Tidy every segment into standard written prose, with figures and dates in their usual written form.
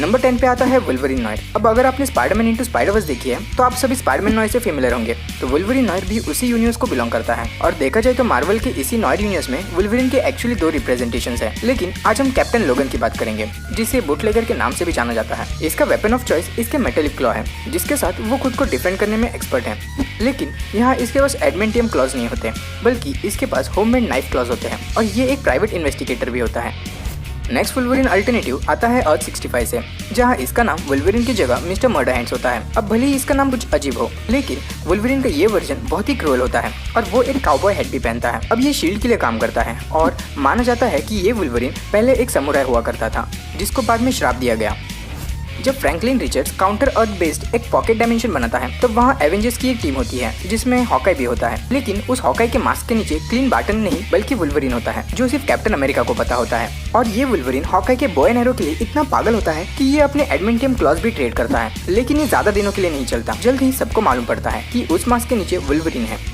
Number 10 पे आता है वुल्वरीन नॉयर। अब अगर आपने स्पाइडरमैन इनटू स्पाइडरवर्स देखी है तो आप सभी स्पाइडरमैन नॉयर से फेमिलियर होंगे। तो वुल्वरीन नॉयर भी उसी यूनिवर्स को बिलोंग करता है और देखा जाए तो मार्वल के इसी नॉयर यूनिवर्स में वुल्वरीन के एक्चुअली 2 रिप्रेजेंटेशंस हैं। लेकिन आज हम कैप्टन लोगन की बात करेंगे, जिसे बुटलेगर के नाम से भी जाना जाता है। इसका वेपन ऑफ चॉइस इसके मेटालिक क्लॉ है, जिसके साथ वो खुद को डिफेंड करने में एक्सपर्ट है। लेकिन यहाँ इसके पास एडमेंटियम क्लॉज नहीं होते, बल्कि इसके पास होममेड नाइफ क्लॉज होते हैं और ये एक प्राइवेट इन्वेस्टिगेटर भी होता है। नेक्स्ट वुल्वरीन अल्टरनेटिव आता है अर्थ 65 से, जहां इसका नाम वुल्वरीन की जगह मिस्टर मर्डर हैंड्स होता है। अब भले ही इसका नाम कुछ अजीब हो, लेकिन वुल्वरीन का ये वर्जन बहुत ही क्रूअल होता है और वो एक काउबॉय हेड भी पहनता है। अब ये शील्ड के लिए काम करता है और माना जाता है कि ये वुल्वरीन पहले एक समुराई हुआ करता था, जिसको बाद में श्राप दिया गया। जब फ्रैंकलिन रिचर्ड्स काउंटर अर्थ बेस्ड एक पॉकेट डायमेंशन बनाता है, तब वहाँ एवेंजर्स की एक टीम होती है जिसमें हॉकाई भी होता है। लेकिन उस हॉकाई के मास्क के नीचे क्लीन बाटन नहीं बल्कि वुल्वरीन होता है, जो सिर्फ कैप्टन अमेरिका को पता होता है। और ये वुल्वरीन हॉकाई के बॉय एंड एरो के लिए इतना पागल होता है कि ये अपने एडमेंटियम क्लॉज भी ट्रेड करता है। लेकिन ये ज्यादा दिनों के लिए नहीं चलता, जल्द ही सबको मालूम पड़ता है कि उस मास्क के नीचे वुल्वरीन है।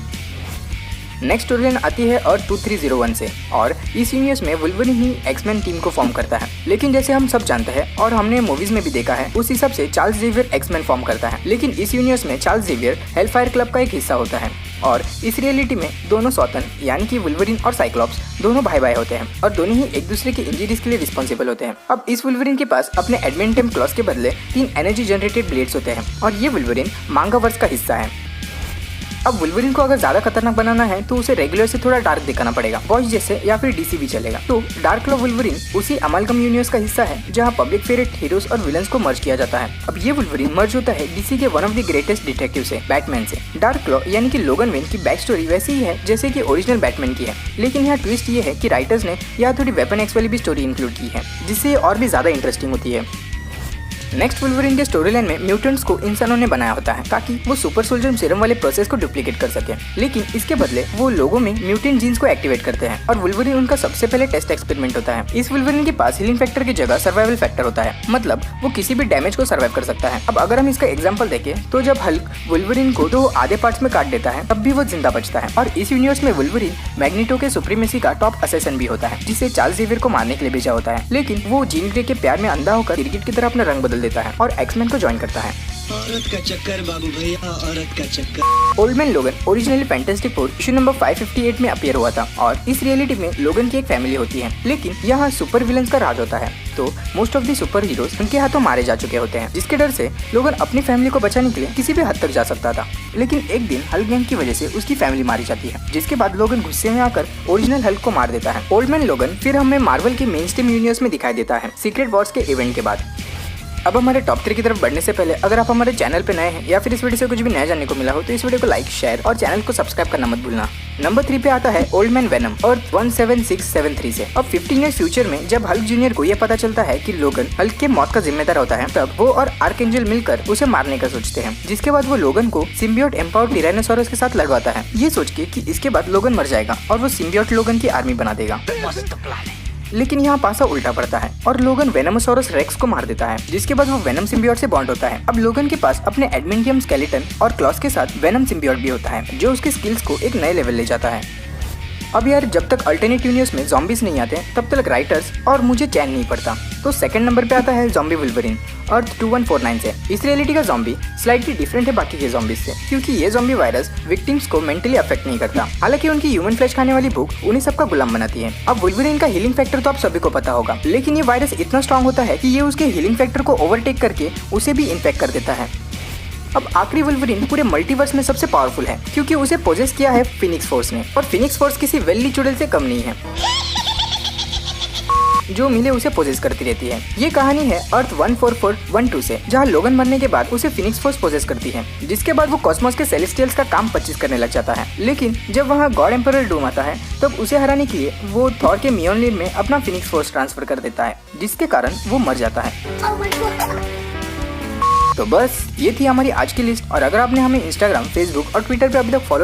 नेक्स्ट स्टोरीलाइन आती है अर्थ 2301 से और इस यूनिवर्स में वुल्वरीन ही एक्समैन टीम को फॉर्म करता है। लेकिन जैसे हम सब जानते हैं और हमने मूवीज में भी देखा है, उस हिसाब से चार्ल्स जेवियर एक्समैन फॉर्म करता है। लेकिन इस यूनिवर्स में चार्ल्स जेवियर हेलफायर क्लब का एक हिस्सा होता है और इस रियलिटी में दोनों सौतन यानी कि वुल्वरीन और साइक्लॉप्स दोनों भाई भाई होते हैं और दोनों ही एक दूसरे की इंजरीज के लिए रिस्पॉन्सिबल होते हैं। अब इस वुल्वरीन के पास अपने एडमेंटियम क्लॉज के बदले 3 एनर्जी जनरेटेड ब्लेड्स होते हैं और ये वुल्वरीन मांगावर्स का हिस्सा है। अब वुल्वरीन को अगर ज्यादा खतरनाक बनाना है तो उसे रेगुलर से थोड़ा डार्क दिखाना पड़ेगा, बॉयज जैसे या फिर डीसी भी चलेगा। तो डार्क क्लॉ वुल्वरीन उसी अमालगम यूनिवर्स का हिस्सा है जहां पब्लिक फेवरेट हीरोज और विलन्स को मर्ज किया जाता है। अब ये वुल्वरीन मर्ज होता है डीसी के one of the greatest detective से, बैटमैन से। डार्क क्लॉ यानी कि लोगन वेन की बैक स्टोरी वैसी ही है जैसे कि ओरिजिनल बैटमैन की है, लेकिन यहाँ ट्विस्ट ये है कि राइटर्स ने यहाँ थोड़ी वेपन एक्स वाली भी स्टोरी इंक्लूड की है, जिससे और भी ज्यादा इंटरेस्टिंग होती है। नेक्स्ट वुल्वरीन के स्टोरी लाइन में म्यूटेंट्स को इंसानों ने बनाया होता है ताकि वो सुपर सोल्जर सीरम वाले प्रोसेस को डुप्लीकेट कर सके। लेकिन इसके बदले वो लोगों में म्यूटेंट जीन्स को एक्टिवेट करते हैं और वुल्वरीन उनका सबसे पहले टेस्ट एक्सपेरिमेंट होता है। इस वुल्वरीन के पास हीलिंग फैक्टर की जगह सर्वाइवल फैक्टर होता है, मतलब वो किसी भी डैमेज को सर्वाइव कर सकता है। अब अगर हम इसका एग्जाम्पल देखें तो जब हल्क वुल्वरीन को 2 आधे पार्ट्स में काट देता है, तब भी वो जिंदा बचता है। और इस यूनिवर्स में वुल्वरीन मैग्नीटो के सुप्रीमेसी का टॉप असेसन भी होता है, जिसे चार्ल्स जेवियर को मारने के लिए भेजा होता है। लेकिन वो जीन ग्रे के प्यार में अंधा होकर क्रिकेट की तरह अपना रंग बदल देता है और एक्समैन को ज्वाइन करता है। औरत का चक्कर बाबू भैया, औरत का चक्कर। ओल्ड मैन लोगन originally fantastic four issue number 558 में अपीयर हुआ था और इस रियलिटी में लोगन की एक फैमिली होती है। लेकिन यहाँ सुपर विलन्स का राज होता है, तो most of the super heroes उनके हाथों मारे जा चुके होते हैं, जिसके डर से लोगन अपनी फैमिली को बचाने के लिए किसी भी हद तक जा सकता था। लेकिन एक दिन हल्क गैंग की वजह से उसकी फैमिली मारी जाती है, जिसके बाद लोगन गुस्से में आकर ओरिजिनल हल्क को मार देता है। ओल्ड मैन लोगन फिर हमें मार्वल के मेन स्ट्रीम यूनिवर्स में दिखाई देता है सीक्रेट वॉर्स के इवेंट के बाद। अब हमारे टॉप 3 की तरफ बढ़ने से पहले अगर आप हमारे चैनल पे नए हैं या फिर इस वीडियो से कुछ भी नया जानने को मिला हो तो इस वीडियो को लाइक, शेयर और चैनल को सब्सक्राइब करना मत भूलना। नंबर 3 पे आता है ओल्ड मैन वेनम और 17673 से। अब 15 ईयर फ्यूचर में जब हल्क जूनियर को यह पता चलता है कि लोगन हल्क के मौत का जिम्मेदार होता है, तब वो और आर्कएंजल मिलकर उसे मारने का सोचते हैं, जिसके बाद वो लोगन को सिम्बियोट एम्पावर्ड टायरानोसॉरस के साथ लड़वाता है, ये सोच के कि इसके बाद लोगन मर जाएगा और वो सिम्बियोट लोगन की आर्मी बना देगा। लेकिन यहाँ पासा उल्टा पड़ता है और लोगन वेनमोसॉरस रेक्स को मार देता है, जिसके बाद वो वेनम सिम्बियोट से बॉन्ड होता है। अब लोगन के पास अपने एडमेंटियम स्केलेटन और क्लॉस के साथ वेनम सिम्बियोट भी होता है, जो उसके स्किल्स को एक नए लेवल ले जाता है। अब यार जब तक अल्टरनेट यूनिवर्स में ज़ॉम्बीज नहीं आते तब तक राइटर्स और मुझे चैन नहीं पड़ता। तो सेकंड नंबर पे आता है ज़ॉम्बी वुल्वरीन अर्थ 2149 से। इस रियलिटी का ज़ॉम्बी स्लाइटली डिफरेंट है बाकी के ज़ॉम्बीज से, क्योंकि ये ज़ॉम्बी वायरस विक्टिम्स को मेंटली अफेक्ट नहीं करता। हालांकि उनकी ह्यूमन फ्लैश खाने वाली भूख उन्हें सबका गुलाम बनाती है। अब वुल्वरीन का हीलिंग फैक्टर तो आप सभी को पता होगा, लेकिन ये वायरस इतना स्ट्रॉन्ग होता है कि ये उसके हीलिंग फैक्टर को ओवरटेक करके उसे भी इन्फेक्ट कर देता है। अब आखिरी वुल्वरीन पूरे मल्टीवर्स में सबसे पावरफुल है, क्योंकि उसे पोजेस किया है फिनिक्स फोर्स ने, और फिनिक्स फोर्स किसी वेल्ली चुड़ैल से कम नहीं है जो मिले उसे पोजेस करती रहती है। ये कहानी है अर्थ 14412 से, जहाँ लोगन मरने के बाद उसे फिनिक्स फोर्स पोजेस करती है, जिसके बाद वो कॉस्मोस के सेलेस्टियल्स का काम 25 करने लग जाता है। लेकिन जब वहाँ गॉड एम्परर डूम आता है, तब उसे हराने के लिए वो थॉर के मियोनलिन में अपना फिनिक्स फोर्स ट्रांसफर कर देता है, जिसके कारण वो मर जाता है। तो बस ये थी हमारी आज की लिस्ट, और अगर आपने हमें इंस्टाग्राम, फेसबुक और ट्विटर पे अभी तक फॉलो